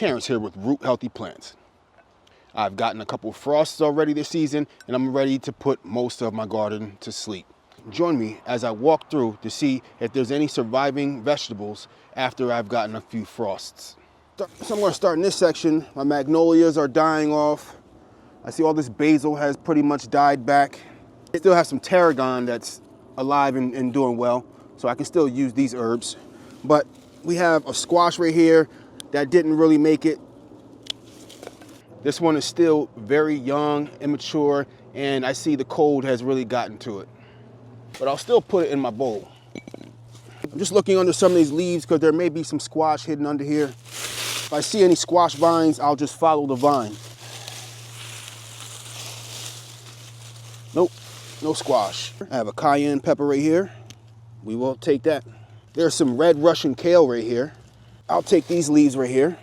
Terrence here with Root Healthy Plants. I've gotten a couple frosts already this season, and I'm ready to put most of my garden to sleep. Join me as I walk through to see if there's any surviving vegetables after I've gotten a few frosts. So I'm going to start in this section. My magnolias are dying off. I see all this basil has pretty much died back. I still have some tarragon that's alive and doing well, so I can still use these herbs. But we have a squash right here that didn't really make it. This one is still very young, immature, and I see the cold has really gotten to it. But I'll still put it in my bowl. I'm just looking under some of these leaves because there may be some squash hidden under here. If I see any squash vines, I'll just follow the vine. Nope, no squash. I have a cayenne pepper right here. We will take that. There's some red Russian kale right here. I'll take these leaves right here.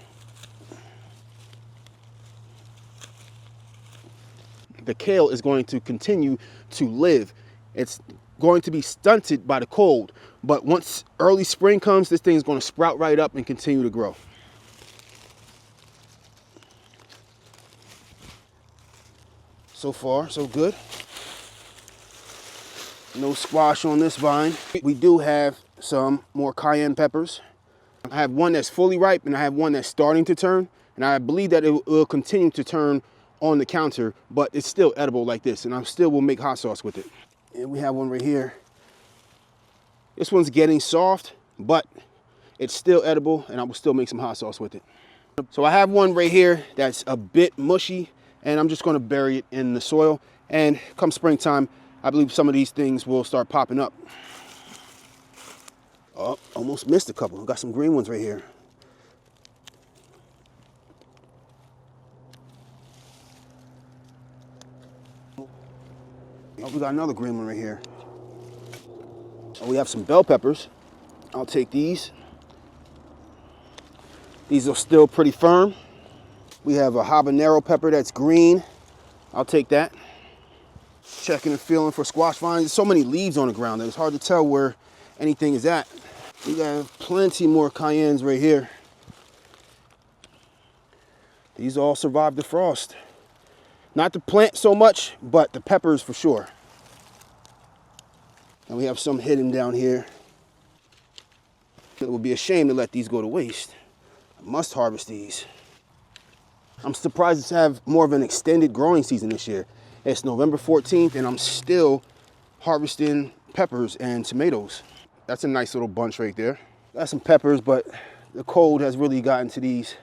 The kale is going to continue to live. It's going to be stunted by the cold, but once early spring comes, this thing is going to sprout right up and continue to grow. So far, so good. No squash on this vine. We do have some more cayenne peppers. I have one that's fully ripe and I have one that's starting to turn, and I believe that it will continue to turn on the counter, but it's still edible like this, and I still will make hot sauce with it. And we have one right here. This one's getting soft, but it's still edible, and I will still make some hot sauce with it. So I have one right here that's a bit mushy, and I'm just going to bury it in the soil, and come springtime, I believe some of these things will start popping up. Oh, almost missed a couple. Got some green ones right here. Oh, we got another green one right here. Oh, we have some bell peppers. I'll take these. These are still pretty firm. We have a habanero pepper that's green. I'll take that. Checking and feeling for squash vines. There's so many leaves on the ground that it's hard to tell where anything is at. We got plenty more cayennes right here. These all survived the frost. Not the plant so much, but the peppers for sure. And we have some hidden down here. It would be a shame to let these go to waste. I must harvest these. I'm surprised to have more of an extended growing season this year. It's November 14th and I'm still harvesting peppers and tomatoes. That's a nice little bunch right there. Got some peppers, but the cold has really gotten to these.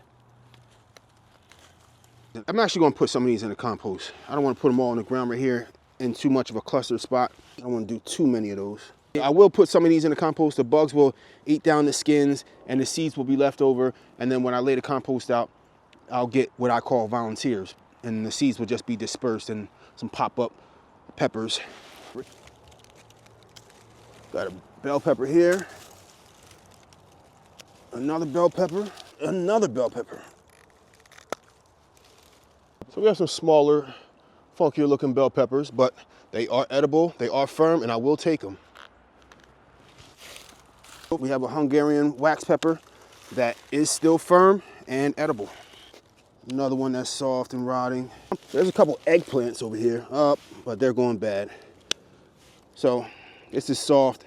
I'm actually going to put some of these in the compost. I don't want to put them all on the ground right here in too much of a clustered spot. I don't want to do too many of those. I will put some of these in the compost. The bugs will eat down the skins and the seeds will be left over. And then when I lay the compost out, I'll get what I call volunteers. And the seeds will just be dispersed in some pop-up peppers. Got a bell pepper here. Another bell pepper. Another bell pepper. So we have some smaller, funkier looking bell peppers, but they are edible, they are firm, and I will take them. We have a Hungarian wax pepper that is still firm and edible. Another one that's soft and rotting. There's a couple eggplants over here, but they're going bad. So this is soft,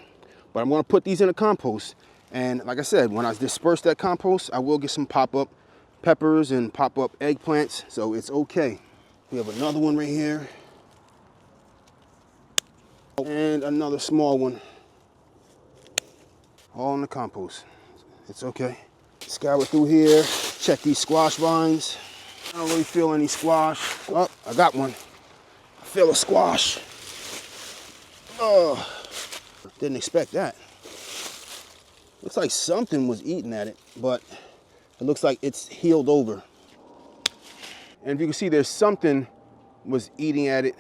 but I'm gonna put these in the compost. And like I said, when I disperse that compost, I will get some pop-up peppers and pop-up eggplants, so it's okay. We have another one right here. And another small one. All in the compost. It's okay. Scour through here, check these squash vines. I don't really feel any squash. Oh, I got one. I feel a squash. Oh, didn't expect that. Looks like something was eating at it, but it looks like it's healed over. And if you can see, there's something was eating at it,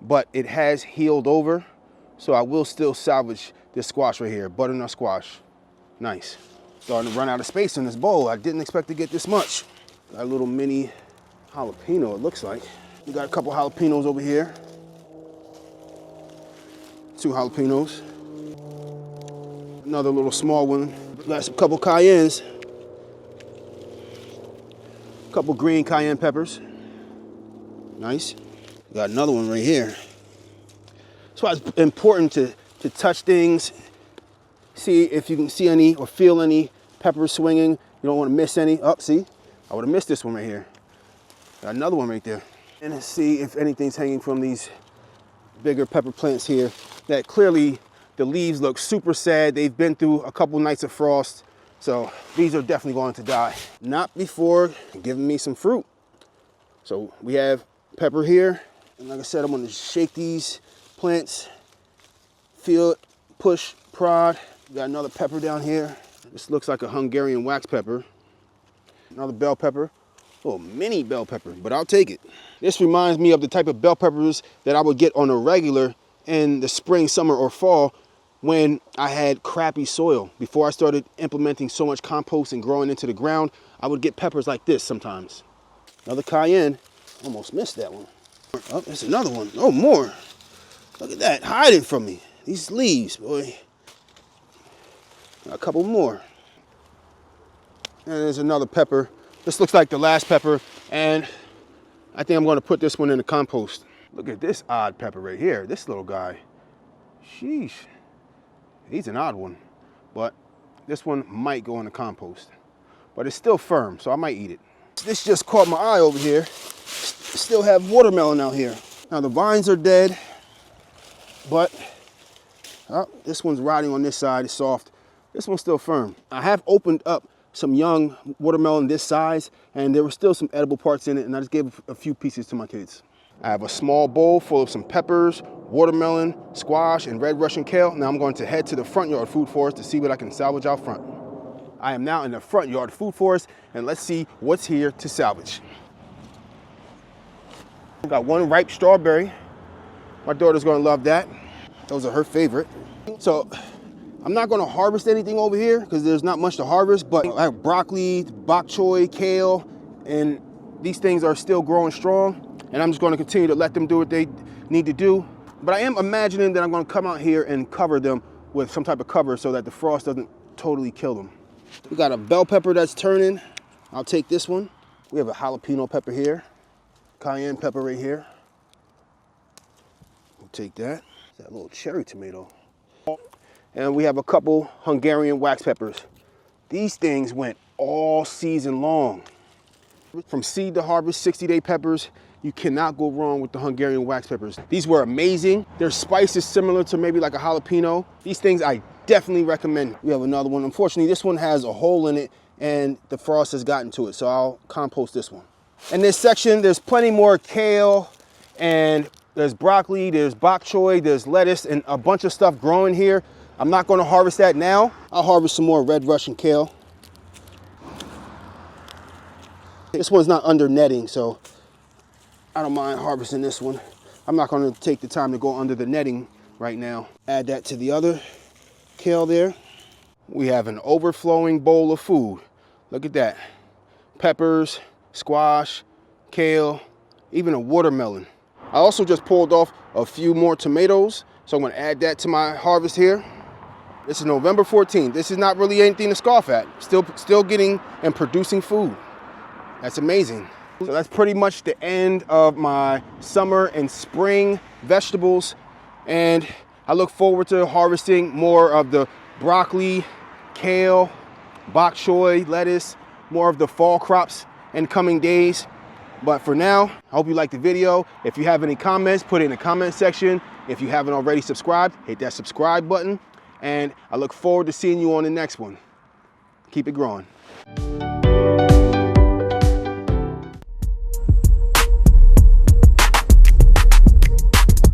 but it has healed over. So I will still salvage this squash right here, butternut squash. Nice. Starting to run out of space in this bowl. I didn't expect to get this much. Got a little mini jalapeno, it looks like. We got a couple jalapenos over here. 2 jalapenos. Another little small one. Got a couple cayennes. couple green cayenne peppers. Nice. Got another one right here. That's why it's important to touch things, see if you can see any or feel any peppers swinging. You don't want to miss any. Oh, see, I would have missed this one right here. Got another one right there. And let's see if anything's hanging from these bigger pepper plants here. That clearly the leaves look super sad. They've been through a couple nights of frost. So these are definitely going to die. Not before giving me some fruit. So we have pepper here. And like I said, I'm gonna shake these plants. Feel it, push, prod. Got another pepper down here. This looks like a Hungarian wax pepper. Another bell pepper. Oh, mini bell pepper, but I'll take it. This reminds me of the type of bell peppers that I would get on a regular in the spring, summer, or fall when I had crappy soil. Before I started implementing so much compost and growing into the ground, I would get peppers like this sometimes. Another cayenne. Almost missed that one. Oh, there's another one. Oh, more. Look at that, hiding from me. These leaves, boy. A couple more. And there's another pepper. This looks like the last pepper, and I think I'm going to put this one in the compost. Look at this odd pepper right here. This little guy. Sheesh. He's an odd one, but this one might go in the compost. But it's still firm, so I might eat it. This just caught my eye over here. Still have watermelon out here. Now the vines are dead, but this one's rotting on this side. It's soft. This one's still firm. I have opened up some young watermelon this size, and there were still some edible parts in it, and I just gave a few pieces to my kids. I have a small bowl full of some peppers, watermelon, squash, and red Russian kale. Now I'm going to head to the front yard food forest to see what I can salvage out front. I am now in the front yard food forest, and let's see what's here to salvage. I got one ripe strawberry. My daughter's gonna love that. Those are her favorite. So I'm not gonna harvest anything over here because there's not much to harvest, but I have broccoli, bok choy, kale, and these things are still growing strong. And I'm just gonna continue to let them do what they need to do. But I am imagining that I'm gonna come out here and cover them with some type of cover so that the frost doesn't totally kill them. We got a bell pepper that's turning. I'll take this one. We have a jalapeno pepper here. Cayenne pepper right here. We'll take that. That little cherry tomato. And we have a couple Hungarian wax peppers. These things went all season long. From seed to harvest, 60-day peppers. You cannot go wrong with the Hungarian wax peppers. These were amazing. Their spice is similar to maybe like a jalapeno. These things I definitely recommend. We have another one. Unfortunately, this one has a hole in it and the frost has gotten to it, so I'll compost this one. In this section, there's plenty more kale, and there's broccoli, there's bok choy, there's lettuce, and a bunch of stuff growing here. I'm not gonna harvest that now. I'll harvest some more red Russian kale. This one's not under netting, so I don't mind harvesting this one. I'm not gonna take the time to go under the netting right now. Add that to the other kale there. We have an overflowing bowl of food. Look at that. Peppers, squash, kale, even a watermelon. I also just pulled off a few more tomatoes, so I'm gonna add that to my harvest here. This is November 14th. This is not really anything to scoff at. Still getting and producing food. That's amazing. So that's pretty much the end of my summer and spring vegetables. And I look forward to harvesting more of the broccoli, kale, bok choy, lettuce, more of the fall crops in coming days. But for now, I hope you liked the video. If you have any comments, put it in the comment section. If you haven't already subscribed, hit that subscribe button. And I look forward to seeing you on the next one. Keep it growing.